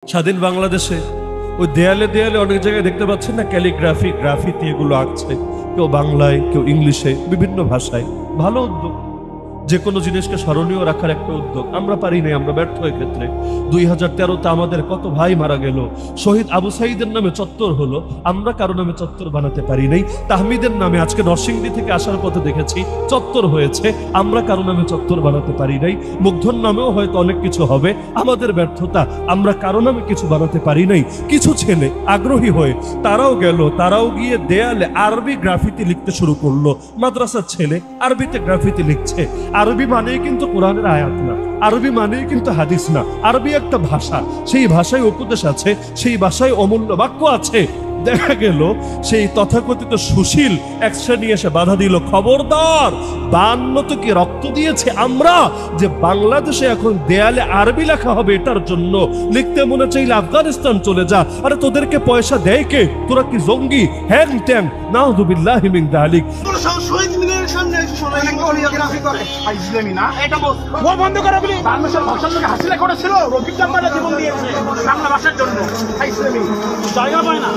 স্বাধীন বাংলাদেশে ওই দেয়ালে দেয়ালে অনেক জায়গায় দেখতে পাচ্ছেন না, ক্যালিগ্রাফি গ্রাফিতি এগুলো আঁকছে, কেউ বাংলায় কেউ ইংলিশে বিভিন্ন ভাষায়। ভালো উদ্যোগ, যে কোনো জিনিসকে স্মরণীয় রাখার একটা উদ্যোগ। আমরা পারি নাই, আমরা ব্যর্থ ক্ষেত্রে 2013-তে আমাদের কত ভাই মারা গেল, শহীদ আবু সাইদের নামে চত্বর হলো, আমরা কারো নামে চত্বর বানাতে পারি নাই। তাহমিদের নামে আজকে নরসিংদী থেকে আসার পথে দেখেছি চত্বর হয়েছে, আমরা কারো নামে চত্বর বানাতে পারি নাই। মুগ্ধর নামেও হয়তো অনেক কিছু হবে, আমাদের ব্যর্থতা, আমরা কারো নামে কিছু বানাতে পারি নাই। কিছু ছেলে আগ্রহী হয়ে তারাও গেল, তারাও গিয়ে দেয়ালে আরবি গ্রাফিতি লিখতে শুরু করলো। মাদ্রাসার ছেলে আরবিতে গ্রাফিতি লিখছে। আরবি মানেই কিন্তু কোরআনের আয়াত না, আরবি মানেই কিন্তু হাদিস না। আরবি একটা ভাষা, সেই ভাষায় উপদেশ আছে, সেই ভাষায় অমূল্য বাক্য আছে। দেখা গেল সেই তথাকথিত সুশীল এক শ্রেণী এসে বাধা দিল, খবরদার, 52 কি রক্ত দিয়েছে আমরা যে বাংলাদেশে এখন দেয়ালে আরবি লেখা হবে, এটার জন্য লিখতে মনে চাইলে আফগানিস্তান চলে যা। আরে তোদেরকে পয়সা দেয় কে? তোরা কি জঙ্গি? হ্যাং ট্যাং, নাউযুবিল্লাহি মিন যালিক। শহীদ মিনারের সামনে কোরিওগ্রাফি করে ইসলামী না, এটা বন্ধ করে বলি। বাংলাদেশের ভাষার লোকে হাসিলা করেছিল, রফিক জাম্মারা জীবন দিয়েছে বাংলা ভাষার জন্য। ইসলামী জায়গা পায় না,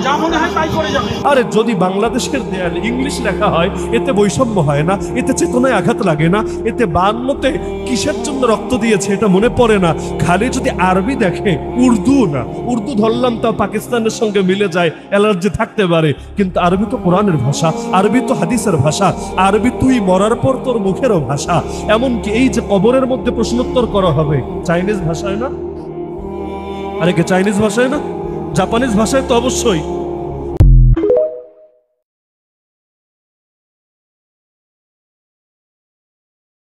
যা মনে হয় তাই করে যাবে। আরে যদি বাংলাদেশের দেয়ালে ইংলিশ লেখা হয়, এতে বৈষম্য হয় না, এতে চেতনায় আঘাত লাগে না, এতে 52-তে কিসের জন্য রক্ত দিয়েছে এটা মনে পড়ে না। খালি যদি আরবি দেখে, উর্দু না, উর্দু ধরলাম তা পাকিস্তানের সঙ্গে মিলে যায়, অ্যালার্জি থাকতে পারে, কিন্তু আরবি তো কোরআনের ভাষা, আরবি তো হাদিসের ভাষা, আরবি তুই মরার পর তোর মুখেরও ভাষা। এমনকি এই যে কবরের মধ্যে প্রশ্নোত্তর করা হবে, চাইনিজ ভাষায় না? আরে কে চাইনিজ ভাষায় না? জাপানিজ ভাষায় তো অবশ্যই।